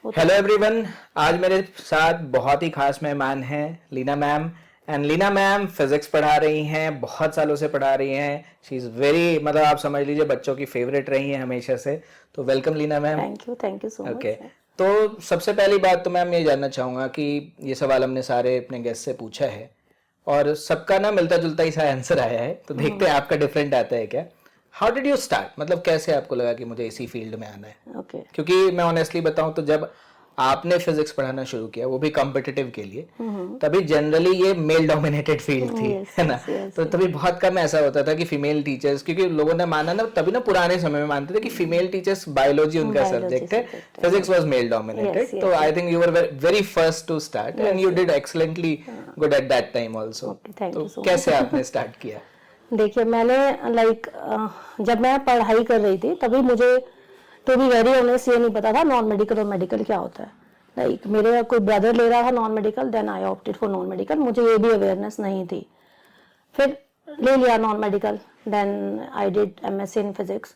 Hello everyone, आज मेरे साथ बहुत ही खास मेहमान हैं Leena ma'am. And Leena ma'am physics पढ़ा रही हैं, बहुत सालों से पढ़ा रही हैं। शी इज़ वेरी, मतलब आप समझ लीजिए बच्चों की फेवरेट रही हैं हमेशा से। तो welcome Leena ma'am. Thank you so okay, much. तो सबसे पहली बात तो मैम ये जानना चाहूँगा कि ये सवाल हमने सारे अपने गेस्ट से पूछा है और सबका ना मिलता जुलता ही सा आंसर आया है, तो देखते हैं आपका डिफरेंट आता है क्या। हाउ डिड यू स्टार्ट, मतलब कैसे आपको लगा कि मुझे इसी फील्ड में आना है? ओके। क्योंकि मैं ऑनेस्टली बताऊं तो जब आपने फिजिक्स पढ़ाना शुरू किया, वो भी कॉम्पिटिटिव के लिए, तभी जनरली ये मेल डोमिनेटेड फील्ड थी, यस है ना। Yes yes. तो तभी बहुत कम ऐसा होता था कि फीमेल टीचर्स, क्योंकि लोगों ने माना ना, तभी ना पुराने समय में मानते थे कि फीमेल टीचर्स बायोलॉजी उनका सब्जेक्ट है, फिजिक्स वाज मेल डोमिनेटेड। तो I think you were very first to start and you did excellently good at that time also. तो कैसे आपने स्टार्ट किया? देखिए, मैंने जब मैं पढ़ाई कर रही थी तभी मुझे, टू बी वेरी ऑनेस्ट, ये नहीं पता था नॉन मेडिकल और मेडिकल क्या होता है। मेरे कोई ब्रदर ले रहा था non medical, then I opted for non medical. मुझे ये भी अवेयरनेस नहीं थी, फिर ले लिया non medical. Then I did MSc in physics.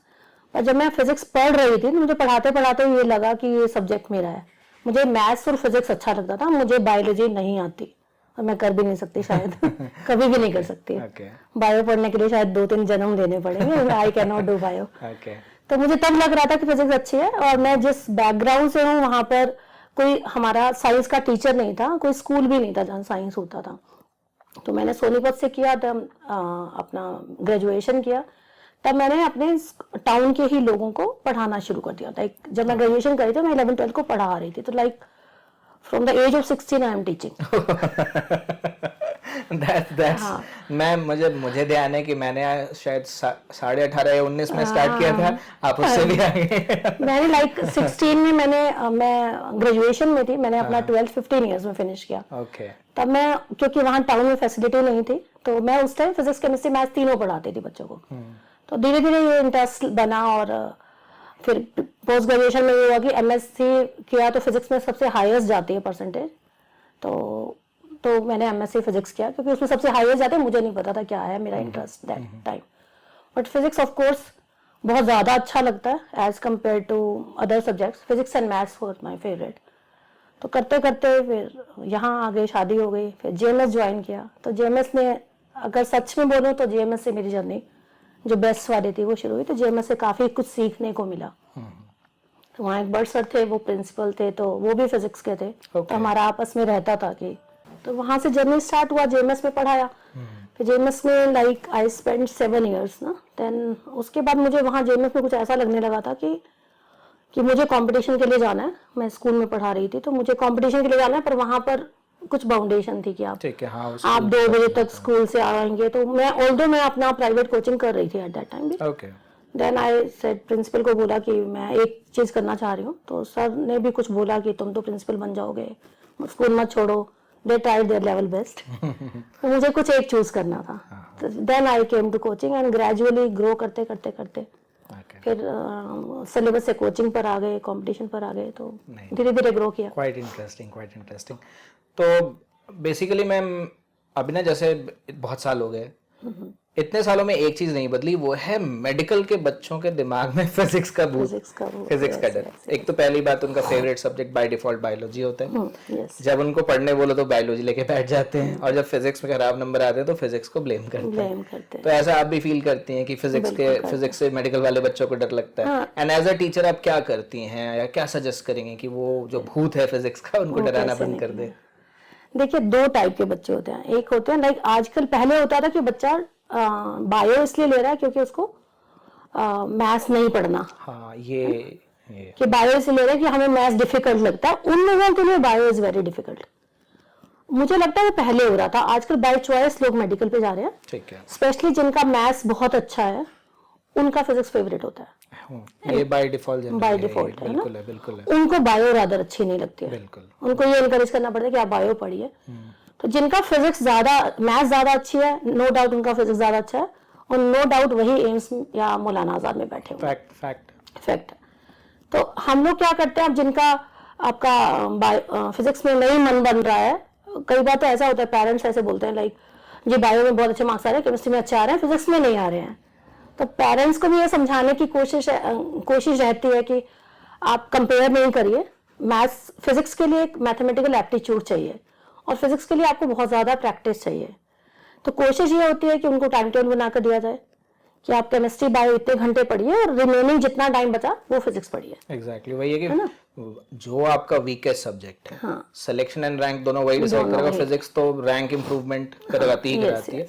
और जब मैं फिजिक्स पढ़ रही थी तो मुझे पढ़ाते पढ़ाते ये लगा कि ये सब्जेक्ट मेरा है। मुझे मैथ्स और फिजिक्स अच्छा लगता था, मुझे बायोलॉजी नहीं आती और मैं कर भी नहीं सकती शायद। कभी भी नहीं कर सकती। बायो पढ़ने के लिए शायद 2-3 जन्म लेने पड़ेंगे। I can not do bio. तो मुझे तब लग रहा था कि फिजिक्स अच्छी है, और मैं जिस बैकग्राउंड से हूँ वहां पर कोई हमारा साइंस का टीचर नहीं था, कोई स्कूल भी नहीं था जहाँ साइंस होता था। तो मैंने सोनीपत से किया, तब अपना ग्रेजुएशन किया। तब मैंने अपने टाउन के ही लोगों को पढ़ाना शुरू कर दिया था। जब मैं ग्रेजुएशन करी थी मैं 11th-12 को पढ़ा रही थी, तो from the age of 16 I am teaching. that's मुझे ध्यान है कि मैंने शायद 18.5 या 19 में स्टार्ट किया था, आप उससे भी आगे। मैंने 16 में मैं ग्रेजुएशन में थी, मैंने अपना 12 15 इयर्स में फिनिश किया। तब मैं, क्योंकि वहाँ टाउन में फैसिलिटी नहीं थी, तो मैं उस टाइम फिजिक्स केमिस्ट्री मैथ्स तीनों पढ़ाती थी बच्चों को। तो धीरे धीरे ये इंटरेस्ट बना, और फिर पोस्ट ग्रेजुएशन में ये हुआ कि एमएससी किया तो फिजिक्स में सबसे हाईएस्ट जाती है परसेंटेज। तो मैंने एमएससी फिजिक्स किया, क्योंकि उसमें सबसे हाईएस्ट जाते हैं। मुझे नहीं पता था क्या है मेरा interest that time, but physics of course बहुत ज़्यादा अच्छा लगता है as compare to other subjects. Physics and maths were my favourite. तो करते करते फिर यहाँ आ गई, शादी हो गई, फिर जेएमएस ज्वाइन किया। तो जेएमएस ने, अगर सच में बोलूँ तो जेएमएस से मेरी जर्नी जो बेस्ट वाली थी वो शुरू हुई। तो जेएमएस से काफ़ी कुछ सीखने को मिला। तो वहाँ एक बड़ सर थे, वो प्रिंसिपल थे, तो वो भी फिजिक्स के थे। तो हमारा आपस में रहता था कि, तो वहाँ से जर्नी स्टार्ट हुआ। जेएमएस में पढ़ाया, फिर जेएमएस में आई स्पेंड 7 इयर्स ना। देन उसके बाद मुझे वहाँ जेएमएस में कुछ ऐसा लगने लगा था कि मुझे कंपटीशन के लिए जाना है। मैं स्कूल में पढ़ा रही थी, तो मुझे कंपटीशन के लिए जाना है, पर वहाँ पर कुछ बाउंडेशन थी कि आप 2 बजे तक स्कूल से आएंगे। तो मैं अपना प्राइवेट कोचिंग कर रही थी एट दैट टाइम भी। देन आई सेड, प्रिंसिपल को बोला कि मैं एक चीज करना चाह रही हूँ। तो सर ने भी कुछ बोला कि तुम तो प्रिंसिपल बन जाओगे, स्कूल मत छोड़ो। They tried their level best. तो मुझे कुछ एक चूज करना था। तो then I came to coaching and gradually grow करते करते करते फिर सिलेबस से कोचिंग पर आ गए, कंपटीशन पर आ गए, तो धीरे धीरे ग्रो किया। Quite interesting. तो बेसिकली मैम, अभी ना जैसे बहुत साल हो गए, इतने सालों में एक चीज नहीं बदली, वो है मेडिकल के बच्चों के दिमाग में फिजिक्स का डर। एक तो पहली बात, उनका favourite subject by default biology होता है। जब उनको पढ़ने बोलो तो बायोलॉजी लेके बैठ जाते हैं, और जब फिजिक्स में खराब नंबर आते हैं तो फिजिक्स को ब्लेम करते हैं। तो ऐसा आप भी फील करती हैं कि फिजिक्स से मेडिकल वाले बच्चों को डर लगता है? एंड एज अ टीचर आप क्या करती हैं, या क्या सजेस्ट करेंगे कि वो जो भूत है फिजिक्स का, उनको डराना बंद कर दे? देखिए, 2 टाइप के बच्चे होते हैं। एक होते हैं आजकल, पहले होता था कि बच्चा बायो इसलिए ले रहा है क्योंकि उसको मैथ्स नहीं पढ़ना। ये कि बायो इसलिए ले रहा है कि हमें मैथ्स डिफिकल्ट लगता है। उन लोगों के लिए बायो इज वेरी डिफिकल्ट। मुझे लगता है वो पहले हो रहा था, आजकल बाय चॉइस लोग मेडिकल पे जा रहे हैं। ठीक है। स्पेशली जिनका मैथ्स बहुत अच्छा है, उनका फिजिक्स फेवरेट होता है। ये बाय डिफॉल्ट है ना। बिल्कुल है। उनको बायो रादर अच्छी नहीं लगती है। बिल्कुल। उनको ये इनकरेज करना पड़ता है कि आप बायो पढ़िए। तो जिनका फिजिक्स ज्यादा, मैथ्स ज्यादा अच्छी है, नो डाउट उनका फिजिक्स ज्यादा अच्छा है, और नो डाउट वही एम्स या मौलाना आजाद में बैठे हुए। फैक्ट। तो हम लोग क्या करते हैं, अब जिनका आपका फिजिक्स में नहीं मन बन रहा है, कई बार तो ऐसा होता है, पेरेंट्स ऐसे बोलते हैं जी बायो में बहुत अच्छे मार्क्स आ रहे हैं, केमिस्ट्री में अच्छे आ रहे हैं, फिजिक्स में नहीं आ रहे हैं। तो पेरेंट्स को भी ये समझाने की कोशिश रहती है कि आप कंपेयर नहीं करिए, मैथ्स फिजिक्स के लिए एक मैथमेटिकल एप्टीट्यूड चाहिए और फिजिक्स के लिए आपको बहुत ज़्यादा प्रैक्टिस चाहिए। तो कोशिश ये होती है कि उनको टाइम टेबल बनाकर दिया जाए कि आप केमिस्ट्री बायो इतने घंटे पढ़िए और रिमेनिंग जितना टाइम बचा वो फिजिक्स पढ़िए। एग्जैक्टली वही है कि जो आपका वीकेस्ट सब्जेक्ट है, हाँ, सिलेक्शन एंड रैंक दोनों वही डिसाइड करेगा। फिजिक्स तो रैंक इंप्रूवमेंट करवाती ही कराती है।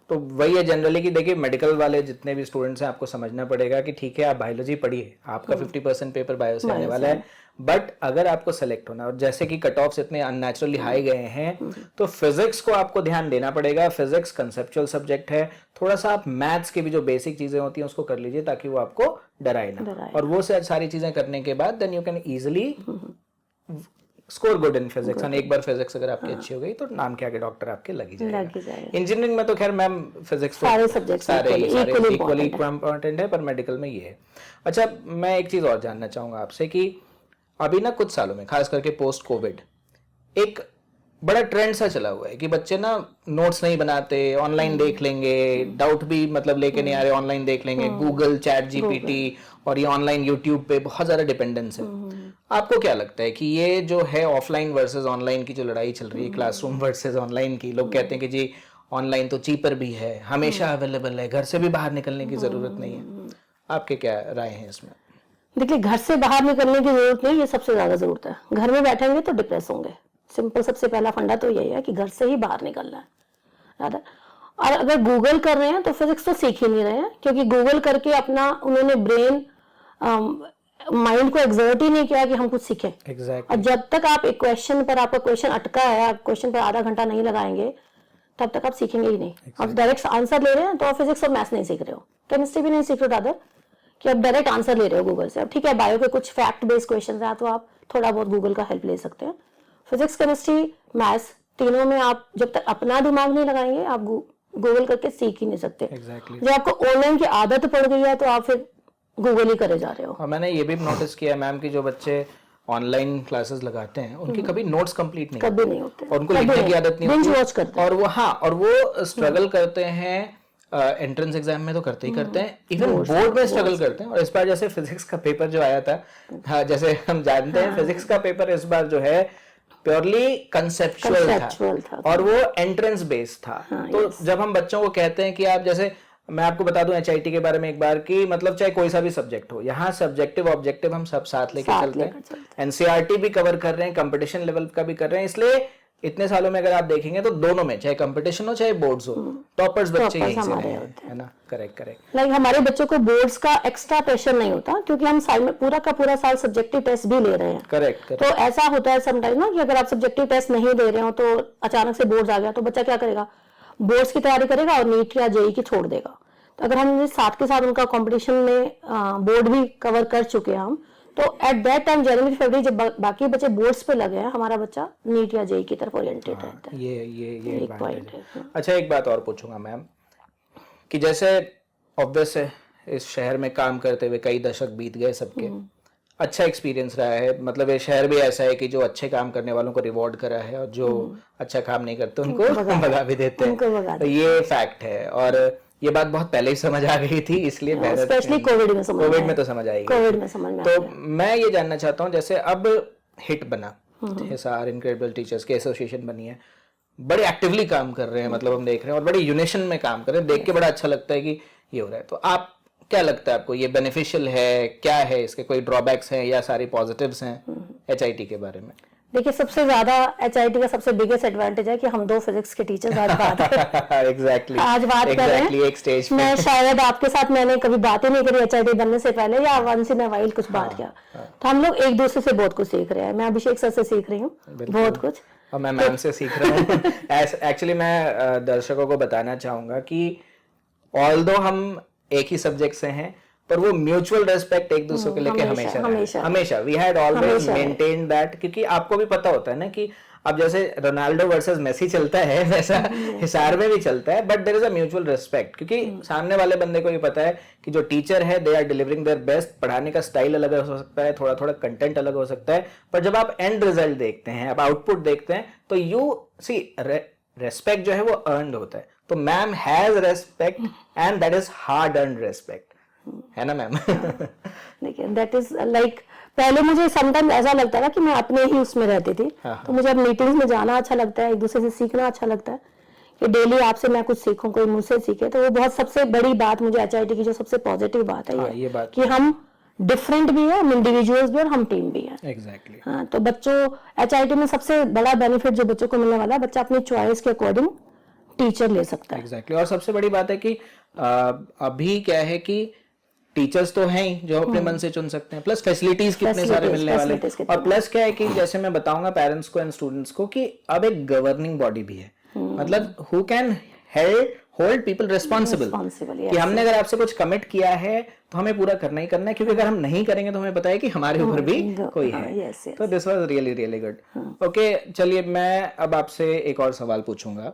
तो वही है जनरली कि देखिए मेडिकल वाले जितने भी स्टूडेंट्स हैं आपको समझना पड़ेगा कि ठीक है आप बायोलॉजी पढ़िए, आपका 50% पेपर बायो से आने वाला है, बट अगर आपको सेलेक्ट होना, और जैसे कि कट ऑफ्स इतने अननेचुरली हाई गए हैं, तो फिजिक्स को आपको ध्यान देना पड़ेगा। फिजिक्स कंसेप्चुअल सब्जेक्ट है, थोड़ा सा आप मैथ्स की भी जो बेसिक चीजें होती हैं उसको कर लीजिए ताकि वो आपको डराए ना, और वो सारी चीजें करने के बाद then you can easily score good in physics. और एक बार फिजिक्स अगर आपकी अच्छी हो गई तो नाम के आगे डॉक्टर आपके लग ही जाएगा। इंजीनियरिंग में तो खैर मैम फिजिक्स सारे सब्जेक्ट सारे इक्वली इम्पोर्टेंट है, पर मेडिकल में ये है। अच्छा, मैं एक चीज और जानना चाहूंगा आपसे कि अभी ना कुछ सालों में खास करके पोस्ट कोविड एक बड़ा ट्रेंड सा चला हुआ है कि बच्चे ना नोट्स नहीं बनाते, ऑनलाइन देख लेंगे, डाउट भी मतलब लेके नहीं आ रहे, ऑनलाइन देख लेंगे, गूगल, चैट जीपीटी और ये ऑनलाइन यूट्यूब पे बहुत ज़्यादा डिपेंडेंस है। आपको क्या लगता है कि ये जो है ऑफलाइन वर्सेस ऑनलाइन की जो लड़ाई चल रही है, क्लासरूम वर्सेस ऑनलाइन की, लोग कहते हैं कि जी ऑनलाइन तो चीपर भी है, हमेशा अवेलेबल है, घर से भी बाहर निकलने की ज़रूरत नहीं है, आपके क्या राय है इसमें? देखिए, घर से बाहर निकलने की जरूरत नहीं, ये सबसे ज्यादा जरूरत है। घर में बैठेंगे तो डिप्रेस होंगे। सिंपल सबसे पहला फंडा तो यही है कि घर से ही बाहर निकलना है ज्यादा। और अगर गूगल कर रहे हैं तो फिजिक्स तो सीख ही नहीं रहे हैं, क्योंकि गूगल करके अपना उन्होंने ब्रेन माइंड को एग्जर्ट ही नहीं किया कि हम कुछ सीखें। Exactly. और जब तक आप एक क्वेश्चन पर, आपका क्वेश्चन अटका है, आप क्वेश्चन पर आधा घंटा नहीं लगाएंगे तब तक आप सीखेंगे ही नहीं। आप डायरेक्ट आंसर ले रहे हैं तो आप फिजिक्स और मैथ्स नहीं सीख रहे हो, केमिस्ट्री भी नहीं सीख रहे हो दादर, कि आप डायरेक्ट आंसर ले रहे हो गूगल से। अब ठीक है, बायो के कुछ फैक्ट बेस्ड क्वेश्चन है तो आप थोड़ा बहुत गूगल का हेल्प ले सकते हैं। फिजिक्स, केमिस्ट्री, मैथ्स तीनों में आप जब तक अपना दिमाग नहीं लगाएंगे आप गूगल करके सीख ही नहीं सकते। जब आपको ऑनलाइन की आदत पड़ गई है तो आप फिर गूगल ही करे जा रहे हो। और मैंने ये भी नोटिस किया मैम कि जो बच्चे ऑनलाइन क्लासेस लगाते हैं उनके कभी नोट्स कंप्लीट नहीं कभी नहीं होते, और उनको लिखने की आदत नहीं होती, वॉच करते और वो स्ट्रगल करते हैं। एंट्रेंस एग्जाम में तो करते ही करते हैं, इवन बोर्ड में स्ट्रगल करते हैं। और इस बार जैसे फिजिक्स का पेपर जो आया था, हाँ, जैसे हम जानते हैं फिजिक्स का पेपर इस बार जो है प्योरली कंसेप्चुअल था और वो एंट्रेंस बेस्ड था। तो जब हम बच्चों को कहते हैं कि आप, जैसे मैं आपको बता दूं एचआईटी के बारे में एक बार कि मतलब चाहे कोई सा भी सब्जेक्ट हो, यहाँ सब्जेक्टिव ऑब्जेक्टिव हम सब साथ लेके चलते हैं। एनसीईआरटी भी कवर कर रहे हैं, कंपटीशन लेवल का भी कर रहे हैं, इसलिए इतने सालों में अगर आप देखेंगे तो दोनों में, चाहे कंपटीशन हो चाहे बोर्ड्स हो, टॉपर्स बच्चे यहीं से रहे हैं, है ना? करेक्ट। लाइक हमारे बच्चों को बोर्ड्स का एक्स्ट्रा प्रेशर नहीं होता, क्योंकि हम साल में पूरा का पूरा साल सब्जेक्टिव टेस्ट भी ले रहे हैं। करेक्ट। तो ऐसा होता है समटाइम ना कि अगर आप सब्जेक्टिव टेस्ट नहीं दे रहे हो तो अचानक से बोर्ड्स आ गया तो बच्चा क्या करेगा, बोर्ड्स की तैयारी करेगा और नीट या जेईई की छोड़ देगा। तो अगर हम साथ के साथ उनका कंपटीशन में बोर्ड भी कवर कर चुके हैं हम, तो एट दैट टाइम जनवरी फरवरी जब बाकी बच्चे बोर्ड्स पे लगे हैं, हमारा बच्चा नीट या जेईई की तरफ ओरिएंटेड रहता है। ये एक पॉइंट है। अच्छा, एक बात और पूछूंगा मैम कि जैसे ऑब्वियस है इस शहर में काम करते हुए कई दशक बीत गए सबके, अच्छा एक्सपीरियंस रहा है, मतलब ये शहर भी ऐसा है कि जो अच्छे काम करने वालों को रिवॉर्ड करा है और जो अच्छा काम नहीं करते उनको भगा भी देते हैं, तो ये फैक्ट है। और ये बात बहुत पहले ही समझ आ गई थी, इसलिए स्पेशली कोविड में तो समझ आई, कोविड में समझ में। तो मैं ये जानना चाहता हूँ, जैसे अब हिट बना, हिसार इनक्रेडिबल टीचर्स की एसोसिएशन बनी है, बड़े एक्टिवली काम कर रहे हैं, मतलब हम देख रहे हैं और बड़े यूनिशन में काम कर रहे हैं, देख के बड़ा अच्छा लगता है कि ये हो रहा है। तो आप क्या लगता है आपको, ये बेनिफिशियल है, क्या है इसके कोई ड्रॉबैक्स हैं या सारी पॉजिटिव्स हैं एचआईटी के बारे में? देखिए, सबसे ज्यादा एचआईटी का सबसे बिगेस्ट एडवांटेज है कि हम दो फिजिक्स के टीचर्स आज बात एग्जैक्टली आज बात कर रहे हैं एक स्टेज पे। मैं शायद आपके साथ मैंने कभी बात ही नहीं करी एचआईटी बनने से पहले, या वंस इन अ वाइल कुछ बात किया, तो हम लोग एक दूसरे से बहुत कुछ सीख रहे हैं। मैं अभिषेक सर से सीख रही हूँ बहुत कुछ, और मैं मैम से सीख रहा हूँ। एक्चुअली मैं दर्शकों को बताना चाहूंगा कि ऑल्दो हम एक ही सब्जेक्ट से हैं, पर वो म्यूचुअल रेस्पेक्ट एक दूसरे को लेके हमेशा we had always maintained that, क्योंकि आपको भी पता होता है ना कि अब जैसे रोनाल्डो वर्सेस मेसी चलता है वैसा हिसार में भी चलता है, but there is a mutual respect, क्योंकि सामने वाले बंदे को भी पता है कि जो टीचर है they are delivering their best, पढ़ाने का स्टाइल अलग हो सकता है, थोड़ा थोड़ा कंटेंट अलग हो सकता है, पर जब आप एंड रिजल्ट देखते हैं, आप आउटपुट देखते हैं, तो यू सी रेस्पेक्ट जो है वो अर्नड होता है। तो ma'am has respect and that is hard earned respect. है ना मैम? देखिए दैट इज लाइक, पहले मुझे समटाइम ऐसा लगता था कि मैं अपने ही उसमें रहती थी, तो मुझे अब मीटिंग्स में जाना अच्छा लगता है, एक दूसरे से सीखना अच्छा लगता है कि डेली आपसे मैं कुछ सीखूं, कोई मुझसे सीखे। तो वो बहुत सबसे बड़ी बात मुझे HIT की जो सबसे पॉजिटिव बात है ये बात कि हम डिफरेंट भी है, हम इंडिविजुअल्स भी और हम टीम भी है। एग्जैक्टली। हाँ, तो बच्चों HIT में सबसे बड़ा बेनिफिट जो बच्चों को मिलने वाला है, बच्चा अपनी चॉइस के अकॉर्डिंग टीचर ले सकता है। एग्जैक्टली। और सबसे बड़ी बात है कि अभी क्या है कि टीचर्स तो हैं ही जो अपने मन से चुन सकते हैं, प्लस फैसिलिटीज कितने सारे मिलने वाले हैं। और प्लस क्या है कि जैसे मैं बताऊंगा पेरेंट्स को एंड स्टूडेंट्स को कि अब एक गवर्निंग बॉडी भी है, मतलब who can hold people responsible कि हमने अगर आपसे कुछ कमिट किया है तो हमें पूरा करना ही करना है, क्योंकि अगर हम नहीं करेंगे तो हमें पता है कि हमारे ऊपर भी कोई है। तो this was really really good. Okay, चलिए मैं अब आपसे एक और सवाल पूछूंगा।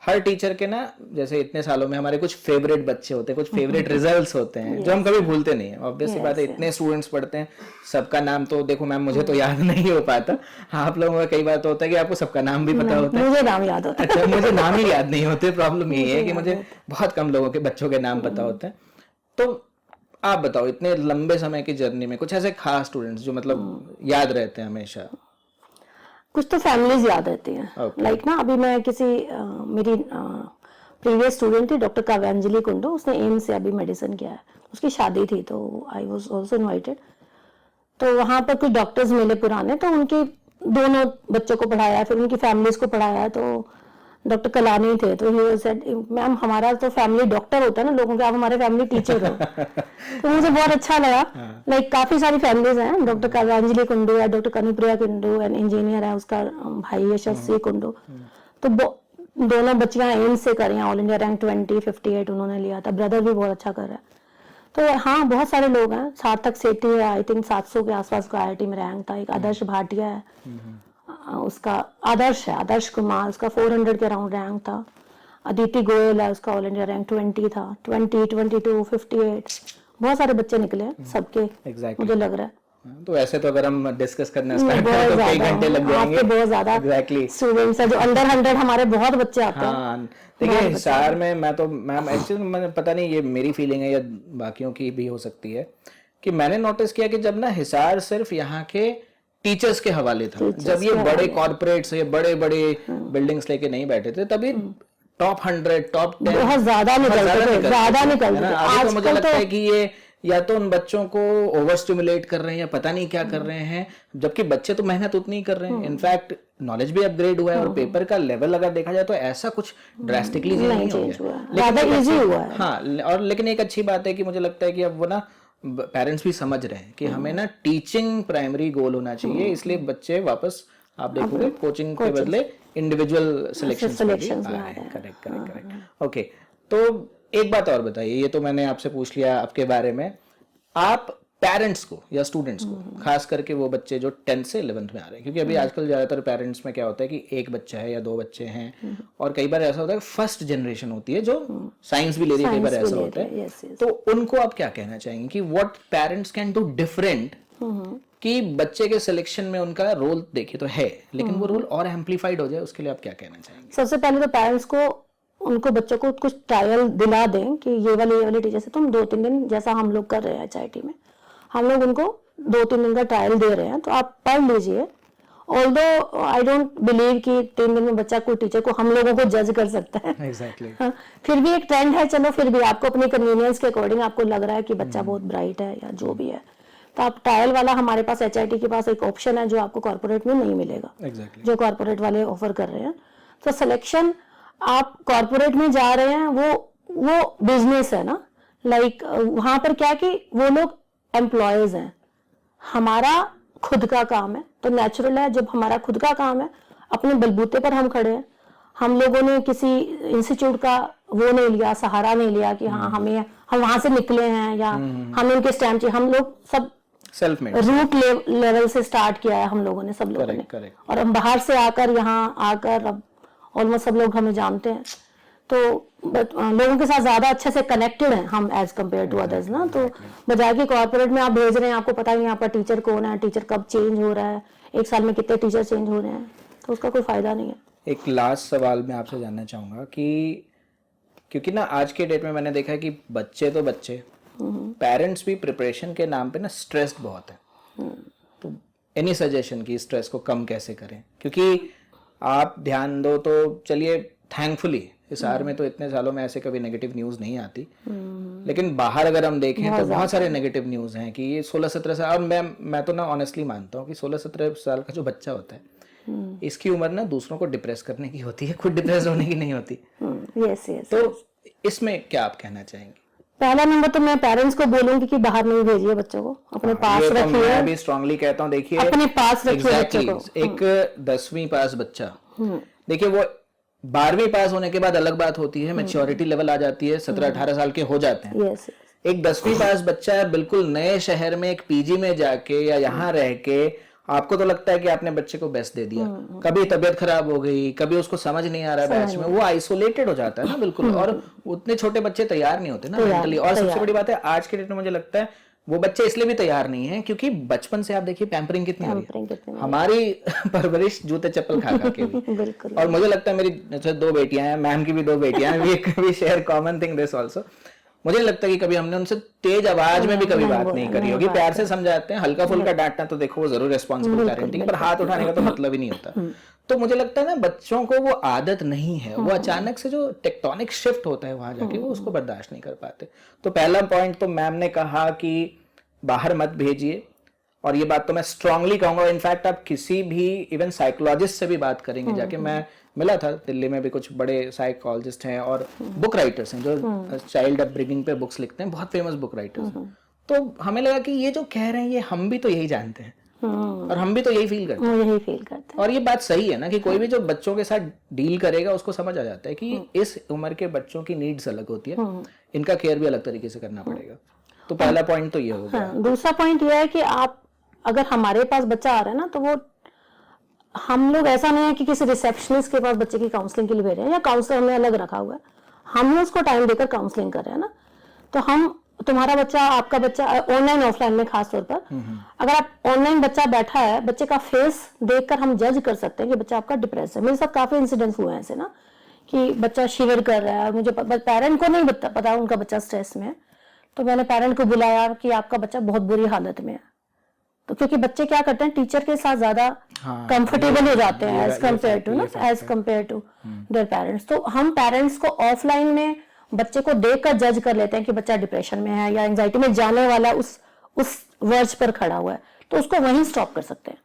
हर टीचर के ना, जैसे इतने सालों में हमारे कुछ फेवरेट बच्चे होते हैं, कुछ फेवरेट रिजल्ट्स होते हैं जो हम कभी भूलते नहीं है। ऑब्वियसली बात है, इतने स्टूडेंट्स पढ़ते हैं, सबका नाम तो देखो मैम मुझे तो याद नहीं हो पाता। आप लोगों का कई बार तो होता है कि आपको सबका नाम भी पता होता है। मुझे नाम याद होता है। अच्छा, मुझे नाम ही याद नहीं होते। प्रॉब्लम ये है कि मुझे बहुत कम लोगों के बच्चों के नाम पता होते हैं। तो आप बताओ, इतने लंबे समय की जर्नी में कुछ ऐसे खास स्टूडेंट्स जो मतलब याद रहते हैं हमेशा? कुछ तो फैमिलीज याद रहती हैं। लाइक ना, अभी मैं किसी मेरी प्रीवियस स्टूडेंट थी डॉक्टर काव्यांजलि कुंडू, उसने एम्स से अभी मेडिसिन किया है, उसकी शादी थी तो आई वाज आल्सो इनवाइटेड। तो वहां पर कुछ डॉक्टर्स मिले पुराने, तो उनके दोनों बच्चों को पढ़ाया, फिर उनकी फैमिलीज को पढ़ाया। तो डॉक्टर कलानी थे, तो ही सेड मैम हमारा तो फैमिली डॉक्टर होता है ना लोगों के, आप हमारे फैमिली टीचर हो। तो मुझे बहुत अच्छा लगा। लाइक काफी सारी फैमिलीज हैं, डॉक्टर काव्यांजलि कुंडू है, doctor Kanupriya Kundu and engineer है, उसका भाई है यशस्वी कुंडू। तो दोनों बच्चियां एम्स से करी, ऑल इंडिया रैंक 2058 उन्होंने लिया था, ब्रदर भी बहुत अच्छा कर रहा है। तो हाँ, बहुत सारे लोग हैं। सार्थक सेठी है, आई थिंक 700 के आसपास का IIT में रैंक था। एक आदर्श भाटिया है, उसका आदर्श है, आदर्श कुमार, उसका 400 के अराउंड रैंक था। अदिति गोयल है, उसका ऑल इंडिया रैंक 20 था, 20, 22, 58। बहुत सारे बच्चे निकले सबके। मुझे लग रहा है तो ऐसे तो अगर हम डिस्कस करना स्टार्ट करें तो कई घंटे लग जाएंगे। बहुत ज्यादा स्टूडेंट्स है जो अंडर 100, हमारे बहुत बच्चे आते हैं। हाँ, देखिए हिसार में मैम एक्चुअली मैंने पता नहीं ये मेरी फीलिंग है या बाकियों की भी हो सकती है कि मैंने नोटिस किया कि जब ना हिसार सिर्फ यहाँ के टीचर्स के हवाले था, जब ये बड़े कॉर्पोरेट्स, ये बड़े बड़े बिल्डिंग्स लेके नहीं बैठे थे, तभी टॉप 100, टॉप 10 बहुत ज्यादा निकलते थे। आज तो मुझे लगता है कि ये या तो उन बच्चों को ओवर स्टिमुलेट कर रहे हैं या पता नहीं क्या कर रहे हैं, जबकि बच्चे तो मेहनत उतनी ही कर रहे हैं। इनफैक्ट नॉलेज भी अपग्रेड हुआ है और पेपर का लेवल अगर देखा जाए तो ऐसा कुछ ड्रास्टिकली नहीं हो गया, लेकिन इजी हुआ है। हाँ, और लेकिन एक अच्छी बात है कि मुझे लगता है कि अब वो ना पेरेंट्स भी समझ रहे हैं कि हमें ना टीचिंग प्राइमरी गोल होना चाहिए, इसलिए बच्चे वापस आप देखोगे कोचिंग के बदले इंडिविजुअल सिलेक्शंस में आ रहे हैं। करेक्ट। ओके, तो एक बात और बताइए, ये तो मैंने आपसे पूछ लिया आपके बारे में, आप पेरेंट्स को या स्टूडेंट्स को, खास करके वो बच्चे जो 10th से 11th में आ रहे हैं, क्योंकि अभी आजकल ज्यादातर पेरेंट्स में क्या होता है कि एक बच्चा है या दो बच्चे हैं, और कई बार ऐसा होता है फर्स्ट जनरेशन होती है जो साइंस भी ले रही है, कई बार ऐसा होता है। तो उनको आप क्या कहना चाहेंगे कि what parents can do different कि बच्चे के सिलेक्शन में उनका रोल देखिए तो है, लेकिन वो रोल और एम्पलीफाइड हो जाए, उसके लिए आप क्या कहना चाहेंगे? सबसे पहले तो पेरेंट्स को उनको बच्चों को कुछ ट्रायल दिला दें कि ये वाले टीचर से तुम 2-3 दिन, जैसा हम लोग कर रहे हैं HIT में, हम लोग उनको 2-3 दिन का ट्रायल दे रहे हैं, तो आप पढ़ लीजिए। ऑल्दो आई डोंट बिलीव कि 3 दिन में बच्चा कोई टीचर को, हम लोगों को जज कर सकता है। Exactly. हाँ, फिर भी एक ट्रेंड है, चलो फिर भी आपको अपनी कन्वीनियंस के अकॉर्डिंग आपको लग रहा है कि बच्चा बहुत ब्राइट है या जो भी है, तो आप ट्रायल वाला, हमारे पास HIT के पास एक ऑप्शन है जो आपको कॉर्पोरेट में नहीं मिलेगा। Exactly. जो कॉर्पोरेट वाले ऑफर कर रहे हैं। तो सिलेक्शन, आप कॉर्पोरेट में जा रहे हैं, वो बिजनेस है ना, लाइक वहां पर क्या कि वो लोग एम्प्लॉयज हैं, हमारा खुद का काम है, तो नेचुरल है जब हमारा खुद का काम है, अपने बलबूते पर हम खड़े हैं। हम लोगों ने किसी इंस्टीट्यूट का वो नहीं लिया, सहारा नहीं लिया कि हाँ हम वहां से निकले हैं या हमें उनके स्टैम्प चाहिए। हम लोग सब सेल्फ मेड रूट लेवल से स्टार्ट किया है हम लोगों ने, सब लोगों ने, और हम बाहर से आकर यहाँ आकर अब ऑलमोस्ट सब लोग हमें जानते हैं, तो लोगों के साथ ज्यादा अच्छे से कनेक्टेड हैं हम एज कम्पेयर टू अदर्स ना। तो बजाय कि कॉर्पोरेट में आप भेज रहे हैं, आपको पता नहीं आपका टीचर कौन है, टीचर कब चेंज हो रहा है, एक साल में कितने टीचर चेंज हो रहे हैं, तो उसका कोई फायदा नहीं है। एक लास्ट सवाल मैं आपसे जानना चाहूंगा कि क्योंकि ना आज के डेट में मैंने देखा है कि बच्चे तो बच्चे, पेरेंट्स भी प्रिपरेशन के नाम पे ना स्ट्रेस्ड बहुत है। तो एनी सजेशन कि स्ट्रेस को कम कैसे करें, क्योंकि आप ध्यान दो तो चलिए थैंकफुली इस आर में तो इतने सालों में ऐसे कभी नेगेटिव न्यूज़ नहीं आती, लेकिन बाहर अगर हम देखें तो बहुत सारे नेगेटिव न्यूज़ हैं कि ये 16-17 साल, और मैं तो ना ऑनेस्टली मानता हूँ कि 16-17 साल का जो बच्चा होता है इसकी उम्र ना दूसरों को डिप्रेस करने की होती है, खुद डिप्रेस होने की नहीं होती। Yes yes. तो इसमें क्या आप कहना चाहेंगे? पहला नंबर तो मैं पेरेंट्स को बोलूंगी कि बाहर नहीं भेजिए बच्चों को, अपने पास तो रखिए। मैं भी स्ट्रांगली कहता हूँ, देखिए अपने पास रखिए बच्चों को। एक 10वीं पास बच्चा, देखिए वो 12वीं पास होने के बाद अलग बात होती है, मैच्योरिटी लेवल आ जाती है, 17-18 साल के हो जाते हैं। यस। एक 10वीं पास बच्चा बिल्कुल नए शहर में एक पीजी में जाके या यहाँ रह के आपको तो लगता है कि आपने बच्चे को बेस्ट दे दिया, कभी तबीयत खराब हो गई, कभी उसको समझ नहीं आ रहा बैच में, वो आइसोलेटेड हो जाता है ना बिल्कुल। और उतने छोटे बच्चे तैयार नहीं होते ना मेंटली। और सबसे बड़ी बात है आज के डेट में मुझे लगता है वो बच्चे इसलिए भी तैयार नहीं है क्योंकि बचपन से आप देखिए पैम्परिंग कितनी हो रही है, हमारी परवरिश जूते चप्पल खा खा के भी। बिल्कुल। और मुझे लगता है मेरी 2 बेटियां हैं, मैम की भी 2 बेटियां हैं, we share common thing this also. मुझे लगता है कि कभी हमने उनसे तेज आवाज में भी कभी बात नहीं करी होगी, प्यार से समझाते हैं, हल्का फुल्का डांटना तो देखो वो जरूर रिस्पॉन्सिबल पेरेंटिंग, पर हाथ उठाने का तो मतलब ही नहीं होता। तो मुझे लगता है ना बच्चों को वो आदत नहीं है, वो अचानक से जो टेक्टोनिक शिफ्ट होता है वहां जाके वो उसको बर्दाश्त नहीं कर पाते। तो पहला पॉइंट तो मैम ने कहा कि बाहर मत भेजिए, और ये बात तो मैं स्ट्रांगली कहूंगा। इनफैक्ट आप किसी भी इवन साइकोलॉजिस्ट से भी बात करेंगे जाके, मैं मिला था दिल्ली में भी कुछ बड़े साइकोलॉजिस्ट हैं और बुक राइटर्स हैं जो चाइल्ड अपब्रिंगिंग पे बुक्स लिखते हैं, बहुत फेमस बुक राइटर्स हैं। तो हमें लगा कि ये जो कह रहे हैं ये हम भी तो यही जानते हैं और हम भी तो यही फील करते हैं। और ये बात सही है ना कि कोई भी जो बच्चों के साथ डील करेगा उसको समझ आ जाता है कि इस उम्र के बच्चों की नीड्स अलग होती है, इनका केयर भी अलग तरीके से करना पड़ेगा। तो पहला पॉइंट तो ये हो गया। दूसरा पॉइंट ये है कि आप अगर हमारे पास बच्चा आ रहा है ना, तो वो हम लोग ऐसा नहीं है कि किसी रिसेप्शनिस्ट के पास बच्चे की काउंसलिंग के लिए भेज रहे हैं या काउंसलर हमने अलग रखा हुआ है, हम उसको टाइम देकर काउंसलिंग कर रहे हैं ना। तो हम तुम्हारा बच्चा, आपका बच्चा ऑनलाइन ऑफलाइन में खास तौर पर, अगर आप ऑनलाइन बच्चा बैठा है, बच्चे का फेस देखकर हम जज कर सकते हैं कि बच्चा आपका डिप्रेस है। मेरे साथ काफी इंसिडेंट्स हुए हैं ऐसे ना कि बच्चा शिवर कर रहा है और मुझे पेरेंट को नहीं पता उनका बच्चा स्ट्रेस में है, तो मैंने पेरेंट को बुलाया कि आपका बच्चा बहुत बुरी हालत में है। तो क्योंकि बच्चे क्या करते हैं, टीचर के साथ ज्यादा कंफर्टेबल हो जाते हैं as compare to their parents. तो हम पेरेंट्स को ऑफलाइन में बच्चे को देखकर जज कर लेते हैं कि बच्चा डिप्रेशन में है या एंजाइटी में जाने वाला उस वर्ज पर खड़ा हुआ है, तो उसको वहीं स्टॉप कर सकते हैं।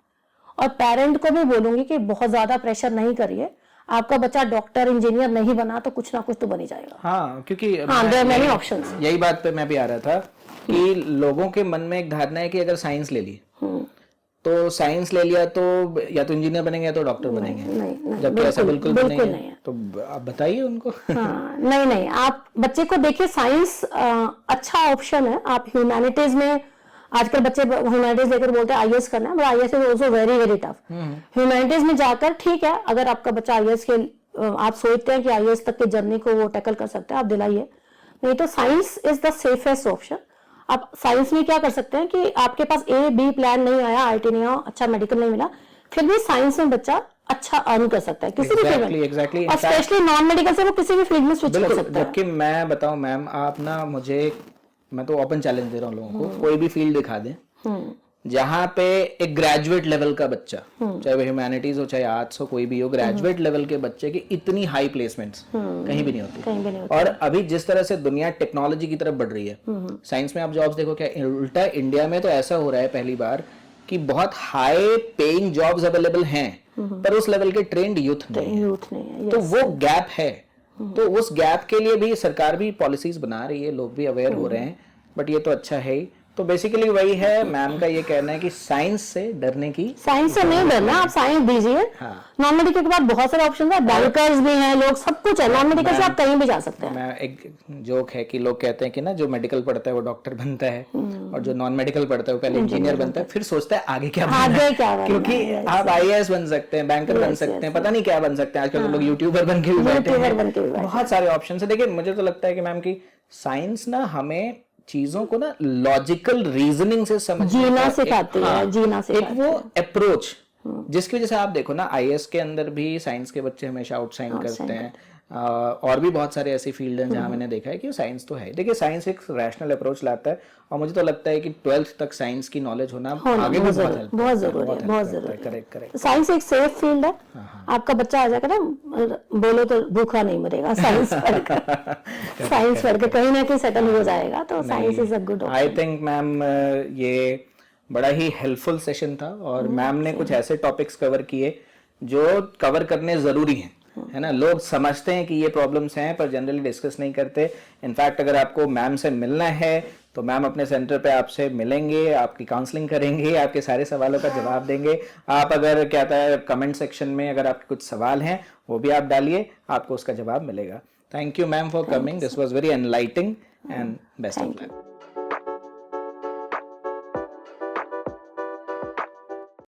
और पेरेंट को भी बोलूंगी कि बहुत ज्यादा प्रेशर नहीं करिए, आपका बच्चा डॉक्टर इंजीनियर नहीं बना तो कुछ ना कुछ तो बन ही जाएगा। हाँ, क्योंकि देयर मेनी ऑप्शंस। यही बात पे मैं भी आ रहा था कि लोगों के मन में एक धारणा है कि अगर साइंस ले ली तो साइंस ले लिया तो या तो इंजीनियर बनेंगे या तो डॉक्टर बनेंगे, जबकि ऐसा बिल्कुल नहीं है। तो आप बताइए उनको। हाँ, नहीं, आप बच्चे को देखिए, साइंस अच्छा ऑप्शन है। आप ह्यूमैनिटीज में आजकल बच्चे ह्यूमैनिटीज लेकर बोलते हैं आईएएस करना है, but IAS is also very very tough. Humanities में जाकर ठीक है, अगर आपका बच्चा आईएएस के आप सोचते हैं कि आईएएस तक की जर्नी को वो टैकल कर सकते हैं, आप दिलाइए। नहीं तो science is the safest option. आप साइंस में क्या कर सकते हैं कि आपके पास ए बी प्लान नहीं आया, आईटी नहीं आया, अच्छा मेडिकल नहीं मिला, फिर भी साइंस में बच्चा अच्छा अर्न कर सकता है किसी भी फील्ड में, और स्पेशली नॉन मेडिकल से वो किसी भी फील्ड में स्विच कर सकता है। जबकि मैं बताऊं मैम, आप ना मैं तो ओपन चैलेंज दे रहा हूँ लोगों को, कोई भी फील्ड दिखा दें जहाँ पे एक ग्रेजुएट लेवल का बच्चा, चाहे वो ह्यूमैनिटीज हो चाहे आर्ट्स हो, कोई भी हो, ग्रेजुएट लेवल के बच्चे की इतनी हाई प्लेसमेंट्स कहीं भी नहीं होती। और अभी जिस तरह से दुनिया टेक्नोलॉजी की तरफ बढ़ रही है, साइंस में आप जॉब्स देखो, क्या उल्टा इंडिया में तो ऐसा हो रहा है पहली बार कि बहुत हाई पेइंग जॉब्स अवेलेबल हैं, पर उस लेवल के ट्रेंड यूथ नहीं है। तो वो गैप है। तो उस गैप के लिए भी सरकार भी पॉलिसीज बना रही है, लोग भी अवेयर हो रहे हैं, बट ये तो अच्छा है ही। तो बेसिकली वही है, मैम का ये कहना है कि साइंस से डरने की, साइंस से नहीं डरना, आप साइंस दीजिए। नॉन मेडिकल के बाद बहुत सारे ऑप्शन है, बैंकर्स भी हैं, लोग सब कुछ है, नॉन मेडिकल से आप कहीं भी जा सकते हैं। मैं एक जोक है कि लोग कहते हैं कि ना जो मेडिकल पढ़ता है वो डॉक्टर बनता है और जो नॉन मेडिकल पढ़ता है वो पहले इंजीनियर बनता है, फिर सोचता है आगे क्या बनना है, क्योंकि आप आईएएस बन सकते हैं, बैंकर बन सकते हैं, पता नहीं क्या बन सकते हैं। आजकल तो लोग यूट्यूबर बन के भी बैठे हैं, बहुत सारे ऑप्शन है। देखिए मुझे तो लगता है कि मैम की साइंस ना हमें चीजों को ना लॉजिकल रीजनिंग से जीना सिखाती है, जीना एक वो अप्रोच, जिसकी वजह से आप देखो ना आईएएस के अंदर भी साइंस के बच्चे हमेशा आउटशाइन करते हैं, और भी बहुत सारे ऐसी फील्ड हैं जहाँ मैंने देखा है कि साइंस तो है। देखिए साइंस एक रैशनल अप्रोच लाता है और मुझे तो लगता है कि 12th तक साइंस की नॉलेज होना आगे भी बहुत हेल्प बहुत जरूरी है, बहुत जरूरी है। Correct correct. साइंस एक सेफ फील्ड है, आपका बच्चा आ जाएगा ना, बोलो तो भूखा नहीं मरेगा साइंस पढ़कर। साइंस पढ़ के कहीं ना कहीं सेटल हो जाएगा, तो science is a good option. I think ma'am ये बड़ा ही हेल्पफुल सेशन था और मैम ने कुछ ऐसे टॉपिक्स कवर किए जो कवर करने जरूरी हैं, है ना। लोग समझते हैं कि ये प्रॉब्लम्स हैं पर जनरली डिस्कस नहीं करते। इनफैक्ट अगर आपको मैम से मिलना है तो मैम अपने सेंटर पे आपसे मिलेंगे, आपकी काउंसलिंग करेंगे, आपके सारे सवालों का जवाब देंगे। आप अगर क्या कहता है कमेंट सेक्शन में अगर आपके कुछ सवाल हैं वो भी आप डालिए, आपको उसका जवाब मिलेगा। Thank you ma'am for coming, this was very enlightening and best of luck.